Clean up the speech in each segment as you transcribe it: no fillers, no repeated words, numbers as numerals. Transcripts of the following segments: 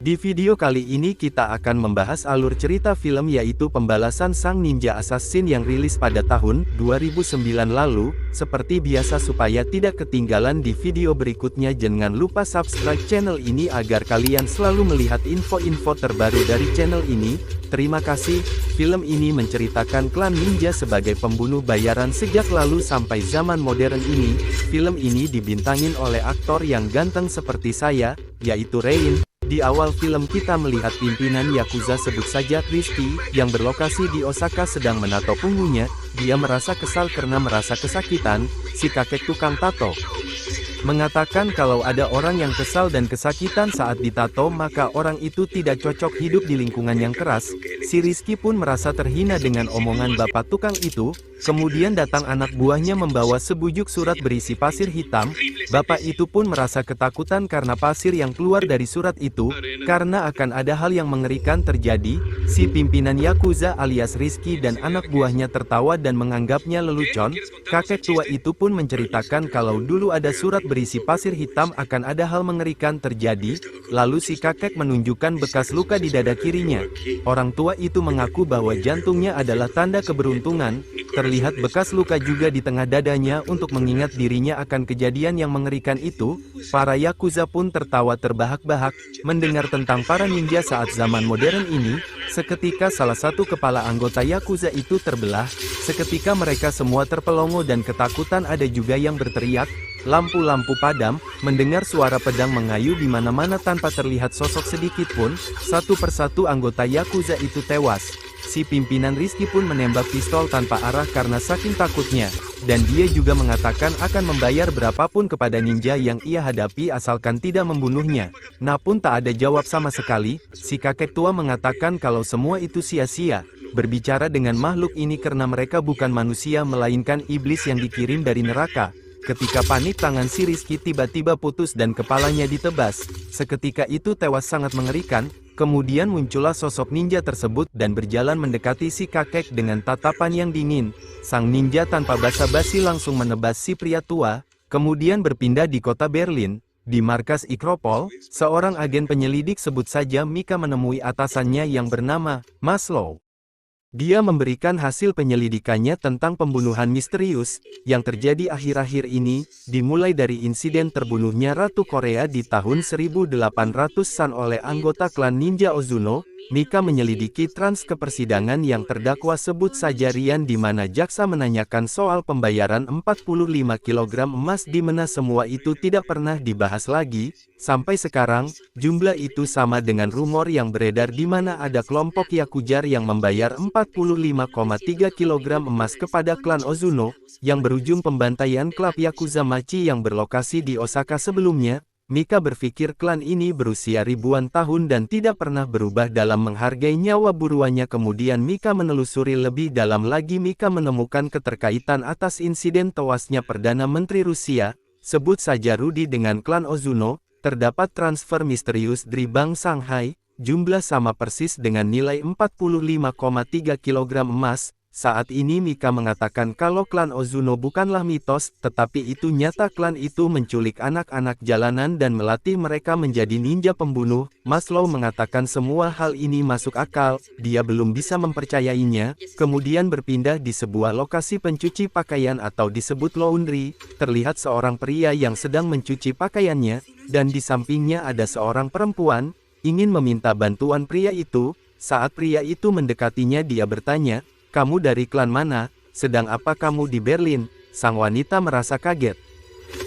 Di video kali ini kita akan membahas alur cerita film yaitu Pembalasan Sang Ninja Assassin yang rilis pada tahun 2009 lalu. Seperti biasa supaya tidak ketinggalan di video berikutnya jangan lupa subscribe channel ini agar kalian selalu melihat info-info terbaru dari channel ini. Terima kasih. Film ini menceritakan klan ninja sebagai pembunuh bayaran sejak lalu sampai zaman modern ini. Film ini dibintangin oleh aktor yang ganteng seperti saya, yaitu Rain. Di awal film kita melihat pimpinan Yakuza sebut saja Rizky, yang berlokasi di Osaka sedang menato punggungnya. Dia merasa kesal karena merasa kesakitan. Si kakek tukang tato mengatakan kalau ada orang yang kesal dan kesakitan saat ditato maka orang itu tidak cocok hidup di lingkungan yang keras. Si Rizky pun merasa terhina dengan omongan bapak tukang itu. Kemudian datang anak buahnya membawa sebujuk surat berisi pasir hitam. Bapak itu pun merasa ketakutan karena pasir yang keluar dari surat itu, karena akan ada hal yang mengerikan terjadi. Si pimpinan Yakuza alias Rizky dan anak buahnya tertawa dan menganggapnya lelucon. Kakek tua itu pun menceritakan kalau dulu ada surat berisi pasir hitam akan ada hal mengerikan terjadi. Lalu si kakek menunjukkan bekas luka di dada kirinya. Orang tua itu mengaku bahwa jantungnya adalah tanda keberuntungan. Terlihat bekas luka juga di tengah dadanya untuk mengingat dirinya akan kejadian yang mengerikan itu. Para Yakuza pun tertawa terbahak-bahak mendengar tentang para ninja saat zaman modern ini. Seketika salah satu kepala anggota Yakuza itu terbelah. Seketika mereka semua terpelongo dan ketakutan, ada juga yang berteriak. Lampu-lampu padam, mendengar suara pedang mengayu di mana-mana tanpa terlihat sosok sedikit pun. Satu persatu anggota Yakuza itu tewas. Si pimpinan Rizky pun menembak pistol tanpa arah karena saking takutnya. Dan dia juga mengatakan akan membayar berapapun kepada ninja yang ia hadapi asalkan tidak membunuhnya. Namun tak ada jawab sama sekali. Si kakek tua mengatakan kalau semua itu sia-sia. Berbicara dengan makhluk ini karena mereka bukan manusia melainkan iblis yang dikirim dari neraka. Ketika panik tangan si Rizky tiba-tiba putus dan kepalanya ditebas. Seketika itu tewas sangat mengerikan. Kemudian muncullah sosok ninja tersebut dan berjalan mendekati si kakek dengan tatapan yang dingin. Sang ninja tanpa basa-basi langsung menebas si pria tua. Kemudian berpindah di kota Berlin. Di markas Ikropol, seorang agen penyelidik sebut saja Mika menemui atasannya yang bernama Maslow. Dia memberikan hasil penyelidikannya tentang pembunuhan misterius yang terjadi akhir-akhir ini, dimulai dari insiden terbunuhnya Ratu Korea di tahun 1800-an oleh anggota klan ninja Ozuno. Mika menyelidiki trans ke persidangan yang terdakwa sebut saja Rian di mana jaksa menanyakan soal pembayaran 45 kg emas di mana semua itu tidak pernah dibahas lagi. Sampai sekarang, jumlah itu sama dengan rumor yang beredar di mana ada kelompok Yakuza yang membayar 45,3 kg emas kepada klan Ozuno, yang berujung pembantaian klub Yakuza Machi yang berlokasi di Osaka sebelumnya. Mika berpikir klan ini berusia ribuan tahun dan tidak pernah berubah dalam menghargai nyawa buruannya. Kemudian Mika menelusuri lebih dalam lagi. Mika menemukan keterkaitan atas insiden tewasnya Perdana Menteri Rusia, sebut saja Rudy dengan klan Ozuno. Terdapat transfer misterius dari Bank Shanghai, jumlah sama persis dengan nilai 45,3 kg emas. Saat ini Mika mengatakan kalau klan Ozuno bukanlah mitos, tetapi itu nyata. Klan itu menculik anak-anak jalanan dan melatih mereka menjadi ninja pembunuh. Maslow mengatakan semua hal ini masuk akal, dia belum bisa mempercayainya. Kemudian berpindah di sebuah lokasi pencuci pakaian atau disebut laundry. Terlihat seorang pria yang sedang mencuci pakaiannya, dan di sampingnya ada seorang perempuan, ingin meminta bantuan pria itu. Saat pria itu mendekatinya dia bertanya, "Kamu dari klan mana? Sedang apa kamu di Berlin?" Sang wanita merasa kaget.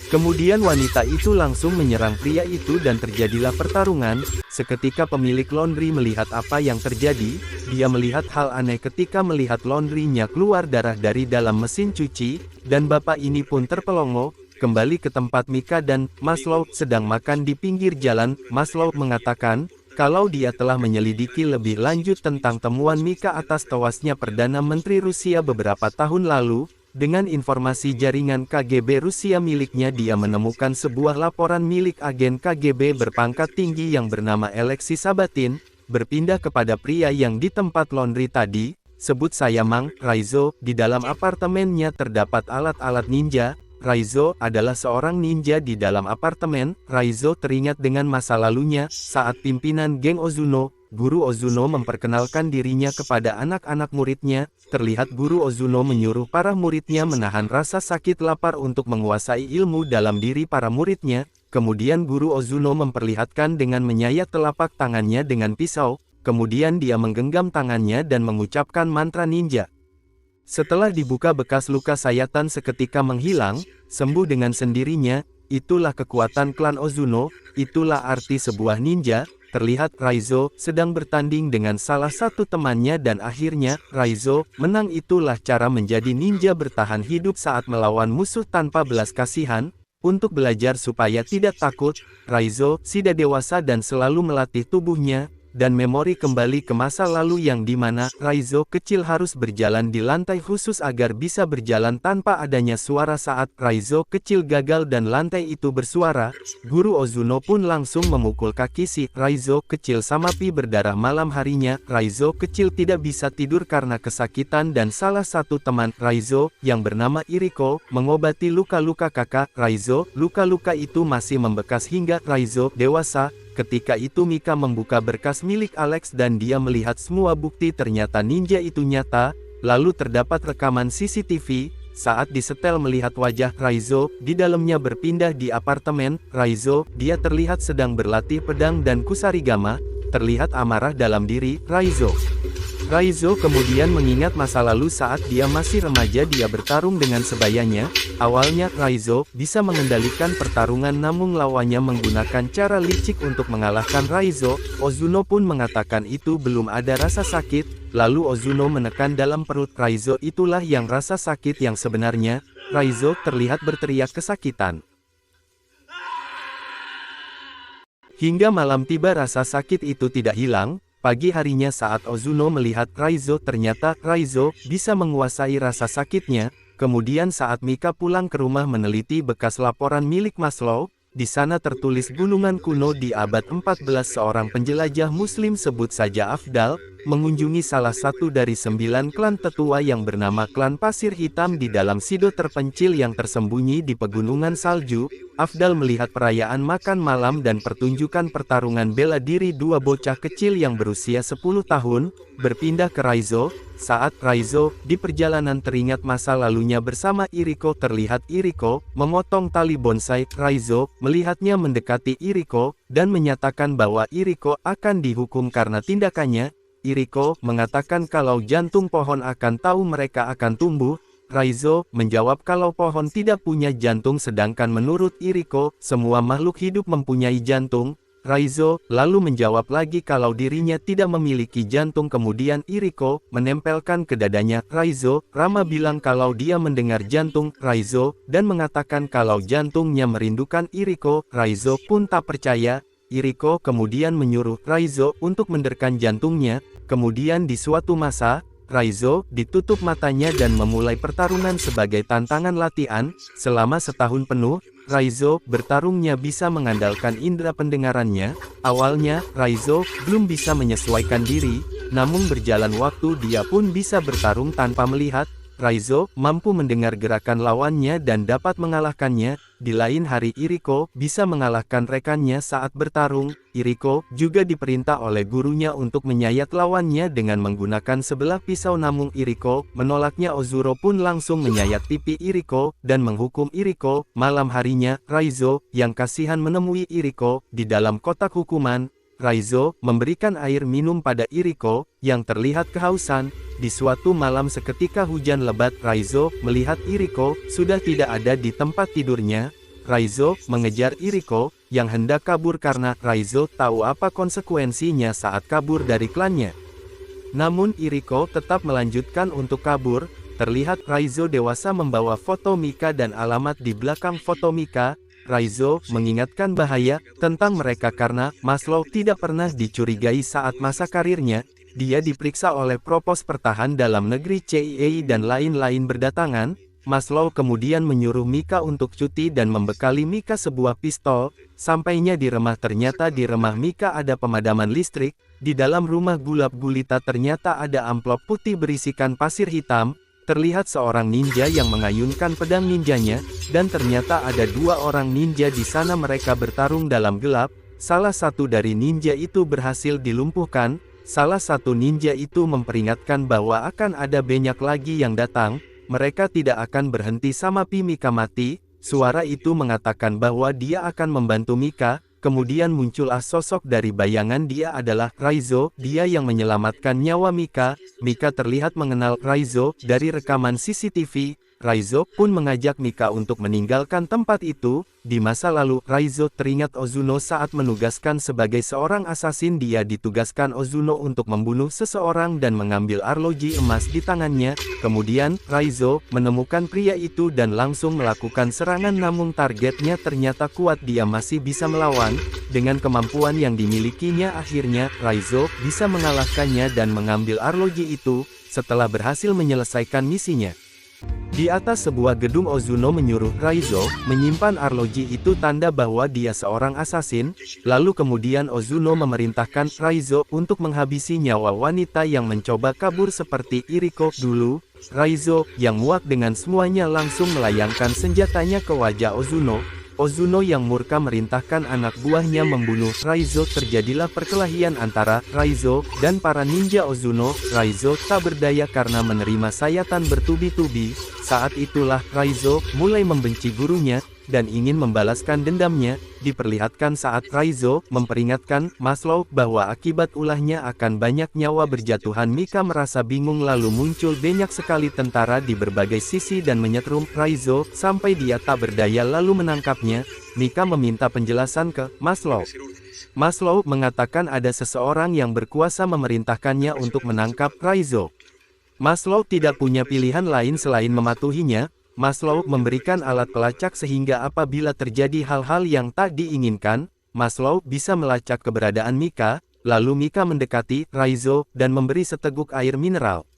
Kemudian wanita itu langsung menyerang pria itu dan terjadilah pertarungan. Seketika pemilik laundry melihat apa yang terjadi. Dia melihat hal aneh ketika melihat laundrynya keluar darah dari dalam mesin cuci, dan bapak ini pun terpelongo. Kembali ke tempat Mika dan Maslow sedang makan di pinggir jalan. Maslow mengatakan kalau dia telah menyelidiki lebih lanjut tentang temuan Mika atas tewasnya Perdana Menteri Rusia beberapa tahun lalu. Dengan informasi jaringan KGB Rusia miliknya, dia menemukan sebuah laporan milik agen KGB berpangkat tinggi yang bernama Alexei Sabatin, berpindah kepada pria yang di tempat laundry tadi, sebut saya Mang Raizo. Di dalam apartemennya terdapat alat-alat ninja. Raizo adalah seorang ninja di dalam apartemen. Raizo teringat dengan masa lalunya, saat pimpinan geng Ozuno, Guru Ozuno memperkenalkan dirinya kepada anak-anak muridnya. Terlihat Guru Ozuno menyuruh para muridnya menahan rasa sakit lapar untuk menguasai ilmu dalam diri para muridnya. Kemudian Guru Ozuno memperlihatkan dengan menyayat telapak tangannya dengan pisau. Kemudian dia menggenggam tangannya dan mengucapkan mantra ninja. Setelah dibuka, bekas luka sayatan seketika menghilang, sembuh dengan sendirinya. Itulah kekuatan klan Ozuno, itulah arti sebuah ninja. Terlihat Raizo sedang bertanding dengan salah satu temannya dan akhirnya Raizo menang. Itulah cara menjadi ninja bertahan hidup saat melawan musuh tanpa belas kasihan. Untuk belajar supaya tidak takut, Raizo sudah dewasa dan selalu melatih tubuhnya dan memori kembali ke masa lalu yang dimana Raizo kecil harus berjalan di lantai khusus agar bisa berjalan tanpa adanya suara. Saat Raizo kecil gagal dan lantai itu bersuara, Guru Ozuno pun langsung memukul kaki si Raizo kecil sampai berdarah. Malam harinya, Raizo kecil tidak bisa tidur karena kesakitan dan salah satu teman Raizo, yang bernama Iriko, mengobati luka-luka kakak Raizo. Luka-luka itu masih membekas hingga Raizo dewasa. Ketika itu Mika membuka berkas milik Alex dan dia melihat semua bukti. Ternyata ninja itu nyata. Lalu terdapat rekaman CCTV, saat disetel melihat wajah Raizo, di dalamnya berpindah di apartemen Raizo, dia terlihat sedang berlatih pedang dan kusarigama, terlihat amarah dalam diri Raizo. Raizo kemudian mengingat masa lalu saat dia masih remaja dia bertarung dengan sebayanya. Awalnya Raizo bisa mengendalikan pertarungan namun lawannya menggunakan cara licik untuk mengalahkan Raizo. Ozuno pun mengatakan itu belum ada rasa sakit. Lalu Ozuno menekan dalam perut Raizo. Itulah yang rasa sakit yang sebenarnya. Raizo terlihat berteriak kesakitan. Hingga malam tiba rasa sakit itu tidak hilang. Pagi harinya saat Ozuno melihat Raizo, ternyata Raizo bisa menguasai rasa sakitnya. Kemudian saat Mika pulang ke rumah meneliti bekas laporan milik Maslow, di sana tertulis gunungan kuno di abad 14 seorang penjelajah muslim sebut saja Afdal, mengunjungi salah satu dari 9 klan tetua yang bernama klan Pasir Hitam di dalam sido terpencil yang tersembunyi di pegunungan salju. Afdal melihat perayaan makan malam dan pertunjukan pertarungan bela diri dua bocah kecil yang berusia 10 tahun, berpindah ke Raizo. Saat Raizo di perjalanan teringat masa lalunya bersama Iriko. Terlihat Iriko memotong tali bonsai. Raizo melihatnya mendekati Iriko dan menyatakan bahwa Iriko akan dihukum karena tindakannya. Iriko mengatakan kalau jantung pohon akan tahu mereka akan tumbuh. Raizo menjawab kalau pohon tidak punya jantung, sedangkan menurut Iriko, semua makhluk hidup mempunyai jantung. Raizo lalu menjawab lagi kalau dirinya tidak memiliki jantung. Kemudian Iriko menempelkan ke dadanya Raizo. Rama bilang kalau dia mendengar jantung Raizo dan mengatakan kalau jantungnya merindukan Iriko. Raizo pun tak percaya. Iriko kemudian menyuruh Raizo untuk menderkan jantungnya. Kemudian di suatu masa, Raizo ditutup matanya dan memulai pertarungan sebagai tantangan latihan. Selama setahun penuh, Raizo bertarungnya bisa mengandalkan indera pendengarannya. Awalnya, Raizo belum bisa menyesuaikan diri, namun berjalan waktu dia pun bisa bertarung tanpa melihat. Raizo mampu mendengar gerakan lawannya dan dapat mengalahkannya. Di lain hari Iriko bisa mengalahkan rekannya saat bertarung. Iriko juga diperintah oleh gurunya untuk menyayat lawannya dengan menggunakan sebelah pisau, namun Iriko menolaknya. Ozuro pun langsung menyayat pipi Iriko dan menghukum Iriko. Malam harinya, Raizo yang kasihan menemui Iriko di dalam kotak hukuman. Raizo memberikan air minum pada Iriko yang terlihat kehausan. Di suatu malam seketika hujan lebat, Raizo melihat Iriko sudah tidak ada di tempat tidurnya. Raizo mengejar Iriko yang hendak kabur karena Raizo tahu apa konsekuensinya saat kabur dari klannya. Namun Iriko tetap melanjutkan untuk kabur. Terlihat Raizo dewasa membawa foto Mika dan alamat di belakang foto Mika. Raizo mengingatkan bahaya tentang mereka karena Maslow tidak pernah dicurigai saat masa karirnya. Dia diperiksa oleh Propos Pertahan Dalam Negeri CIA dan lain-lain berdatangan. Maslow kemudian menyuruh Mika untuk cuti dan membekali Mika sebuah pistol. Sampainya di rumah, ternyata di rumah Mika ada pemadaman listrik. Di dalam rumah gulap gulita ternyata ada amplop putih berisikan pasir hitam. Terlihat seorang ninja yang mengayunkan pedang ninjanya, dan ternyata ada dua orang ninja di sana. Mereka bertarung dalam gelap. Salah satu dari ninja itu berhasil dilumpuhkan. Salah satu ninja itu memperingatkan bahwa akan ada banyak lagi yang datang. Mereka tidak akan berhenti sampai Mika mati. Suara itu mengatakan bahwa dia akan membantu Mika. Kemudian muncullah sosok dari bayangan. Dia adalah Raizo, dia yang menyelamatkan nyawa Mika. Mika terlihat mengenal Raizo dari rekaman CCTV. Raizo pun mengajak Mika untuk meninggalkan tempat itu. Di masa lalu, Raizo teringat Ozuno saat menugaskan sebagai seorang asasin. Dia ditugaskan Ozuno untuk membunuh seseorang dan mengambil arloji emas di tangannya. Kemudian, Raizo menemukan pria itu dan langsung melakukan serangan, namun targetnya ternyata kuat. Dia masih bisa melawan. Dengan kemampuan yang dimilikinya, akhirnya Raizo bisa mengalahkannya dan mengambil arloji itu. Setelah berhasil menyelesaikan misinya, di atas sebuah gedung, Ozuno menyuruh Raizo menyimpan arloji itu, tanda bahwa dia seorang asasin. Lalu kemudian Ozuno memerintahkan Raizo untuk menghabisi nyawa wanita yang mencoba kabur seperti Iriko dulu. Raizo yang muak dengan semuanya langsung melayangkan senjatanya ke wajah Ozuno. Ozuno yang murka merintahkan anak buahnya membunuh Raizo. Terjadilah perkelahian antara Raizo dan para ninja Ozuno. Raizo tak berdaya karena menerima sayatan bertubi-tubi. Saat itulah Raizo mulai membenci gurunya dan ingin membalaskan dendamnya. Diperlihatkan saat Raizo memperingatkan Maslow bahwa akibat ulahnya akan banyak nyawa berjatuhan. Mika merasa bingung, lalu muncul banyak sekali tentara di berbagai sisi dan menyetrum Raizo sampai dia tak berdaya lalu menangkapnya. Mika meminta penjelasan ke Maslow. Maslow mengatakan ada seseorang yang berkuasa memerintahkannya untuk menangkap Raizo. Maslow tidak punya pilihan lain selain mematuhinya. Maslow memberikan alat pelacak sehingga apabila terjadi hal-hal yang tak diinginkan, Maslow bisa melacak keberadaan Mika. Lalu Mika mendekati Raizo dan memberi seteguk air mineral.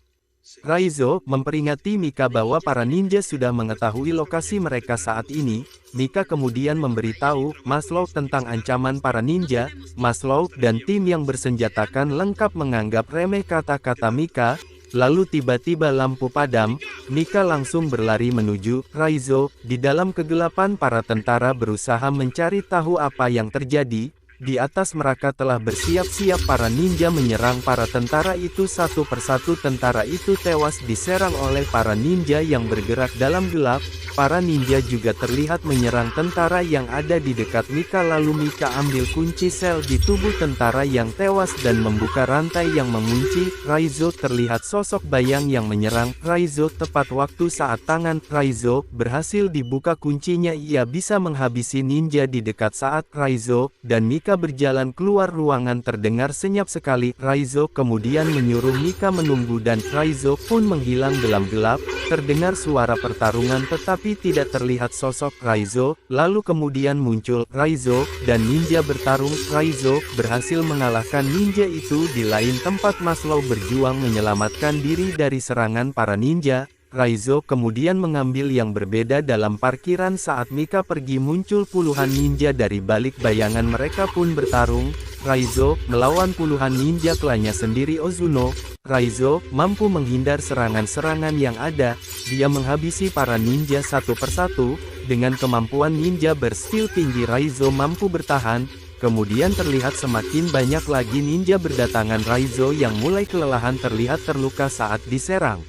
Raizo memperingati Mika bahwa para ninja sudah mengetahui lokasi mereka saat ini. Mika kemudian memberitahu Maslow tentang ancaman para ninja. Maslow dan tim yang bersenjatakan lengkap menganggap remeh kata-kata Mika. Lalu tiba-tiba lampu padam. Mika langsung berlari menuju Raizo. Di dalam kegelapan, para tentara berusaha mencari tahu apa yang terjadi. Di atas mereka telah bersiap-siap para ninja menyerang para tentara itu satu persatu. Tentara itu tewas diserang oleh para ninja yang bergerak dalam gelap. Para ninja juga terlihat menyerang tentara yang ada di dekat Mika. Lalu Mika ambil kunci sel di tubuh tentara yang tewas dan membuka rantai yang mengunci Raizo. Terlihat sosok bayang yang menyerang Raizo tepat waktu saat tangan Raizo berhasil dibuka kuncinya. Ia bisa menghabisi ninja di dekat saat Raizo dan Mika berjalan keluar ruangan. Terdengar senyap sekali. Raizo kemudian menyuruh Mika menunggu dan Raizo pun menghilang dalam gelap. Terdengar suara pertarungan tetapi tidak terlihat sosok Raizo. Lalu kemudian muncul Raizo dan ninja bertarung. Raizo berhasil mengalahkan ninja itu. Di lain tempat, Maslow berjuang menyelamatkan diri dari serangan para ninja. Raizo kemudian mengambil yang berbeda dalam parkiran. Saat Mika pergi, muncul puluhan ninja dari balik bayangan. Mereka pun bertarung. Raizo melawan puluhan ninja klannya sendiri Ozuno. Raizo mampu menghindar serangan-serangan yang ada. Dia menghabisi para ninja satu persatu. Dengan kemampuan ninja berstil tinggi, Raizo mampu bertahan. Kemudian terlihat semakin banyak lagi ninja berdatangan. Raizo yang mulai kelelahan terlihat terluka saat diserang.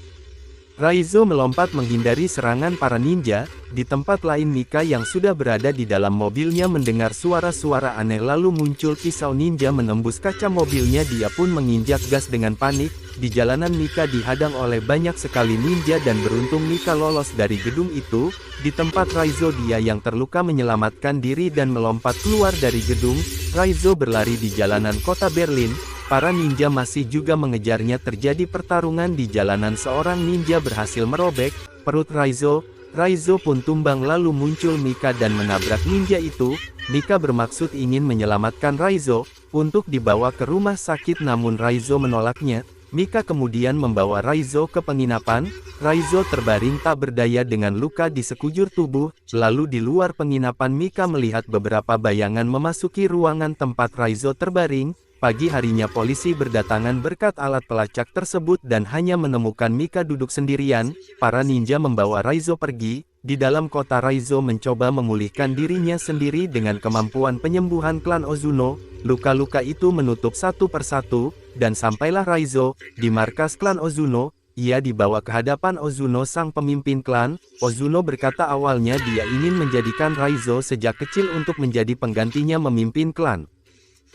Raizo melompat menghindari serangan para ninja. Di tempat lain, Mika yang sudah berada di dalam mobilnya mendengar suara-suara aneh. Lalu muncul pisau ninja menembus kaca mobilnya. Dia pun menginjak gas dengan panik. Di jalanan, Mika dihadang oleh banyak sekali ninja dan beruntung Mika lolos dari gedung itu. Di tempat Raizo, dia yang terluka menyelamatkan diri dan melompat keluar dari gedung. Raizo berlari di jalanan kota Berlin. Para ninja masih juga mengejarnya. Terjadi pertarungan di jalanan. Seorang ninja berhasil merobek perut Raizo. Raizo pun tumbang. Lalu muncul Mika dan menabrak ninja itu. Mika bermaksud ingin menyelamatkan Raizo untuk dibawa ke rumah sakit, namun Raizo menolaknya. Mika kemudian membawa Raizo ke penginapan. Raizo terbaring tak berdaya dengan luka di sekujur tubuh. Lalu di luar penginapan, Mika melihat beberapa bayangan memasuki ruangan tempat Raizo terbaring. Pagi harinya polisi berdatangan berkat alat pelacak tersebut dan hanya menemukan Mika duduk sendirian. Para ninja membawa Raizo pergi. Di dalam kota Raizo mencoba memulihkan dirinya sendiri dengan kemampuan penyembuhan klan Ozuno. Luka-luka itu menutup satu persatu, dan sampailah Raizo di markas klan Ozuno. Ia dibawa ke hadapan Ozuno sang pemimpin klan. Ozuno berkata awalnya dia ingin menjadikan Raizo sejak kecil untuk menjadi penggantinya memimpin klan.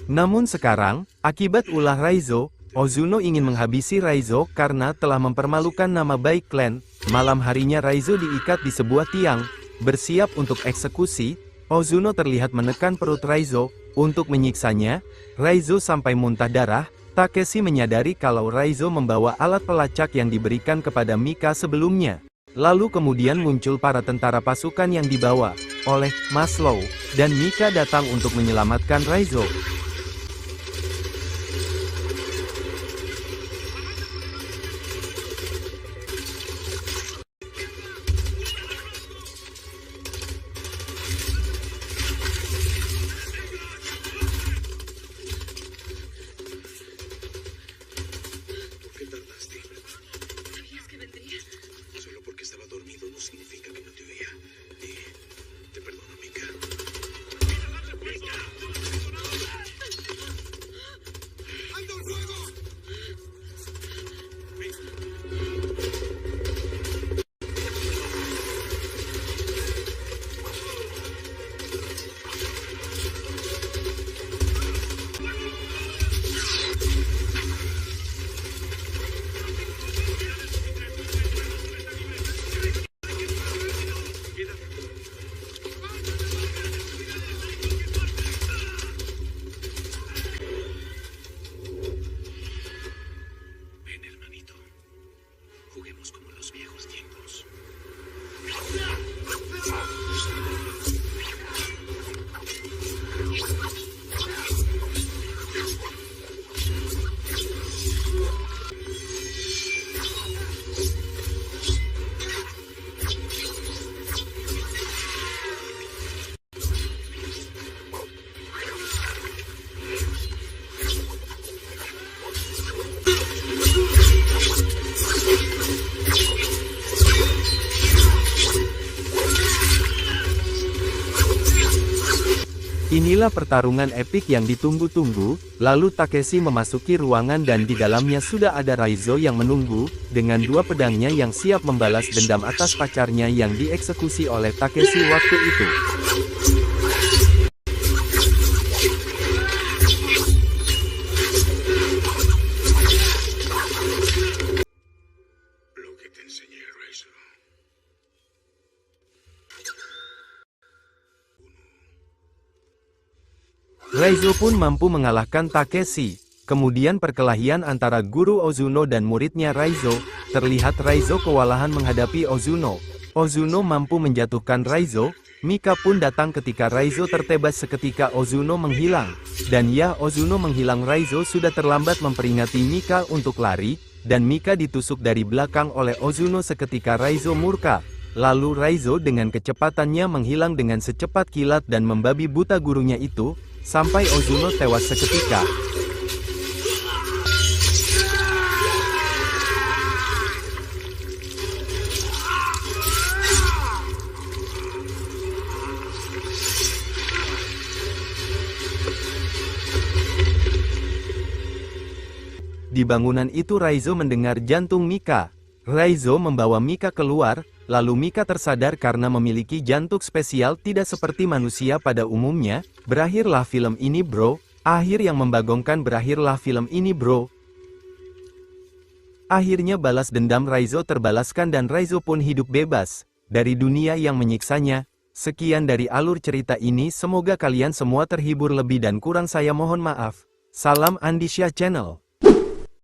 Namun sekarang, akibat ulah Raizo, Ozuno ingin menghabisi Raizo karena telah mempermalukan nama baik klan. Malam harinya Raizo diikat di sebuah tiang, bersiap untuk eksekusi. Ozuno terlihat menekan perut Raizo, untuk menyiksanya. Raizo sampai muntah darah. Takeshi menyadari kalau Raizo membawa alat pelacak yang diberikan kepada Mika sebelumnya. Lalu kemudian muncul para tentara pasukan yang dibawa oleh Maslow, dan Mika datang untuk menyelamatkan Raizo. Inilah pertarungan epik yang ditunggu-tunggu. Lalu Takeshi memasuki ruangan dan di dalamnya sudah ada Raizo yang menunggu, dengan dua pedangnya yang siap membalas dendam atas pacarnya yang dieksekusi oleh Takeshi waktu itu. Raizo pun mampu mengalahkan Takeshi. Kemudian perkelahian antara guru Ozuno dan muridnya Raizo. Terlihat Raizo kewalahan menghadapi Ozuno. Ozuno mampu menjatuhkan Raizo. Mika pun datang ketika Raizo tertebas seketika Ozuno menghilang. Dan ya, Ozuno menghilang. Raizo sudah terlambat memperingati Mika untuk lari. Dan Mika ditusuk dari belakang oleh Ozuno seketika Raizo murka. Lalu Raizo dengan kecepatannya menghilang dengan secepat kilat dan membabi buta gurunya itu. Sampai Ozuno tewas seketika. Di bangunan itu Raizo mendengar jantung Mika. Raizo membawa Mika keluar, lalu Mika tersadar karena memiliki jantung spesial tidak seperti manusia pada umumnya. Berakhirlah film ini bro. Akhir yang membagongkan, berakhirlah film ini bro. Akhirnya balas dendam Raizo terbalaskan dan Raizo pun hidup bebas dari dunia yang menyiksanya. Sekian dari alur cerita ini, semoga kalian semua terhibur. Lebih dan kurang saya mohon maaf. Salam Andisha Channel.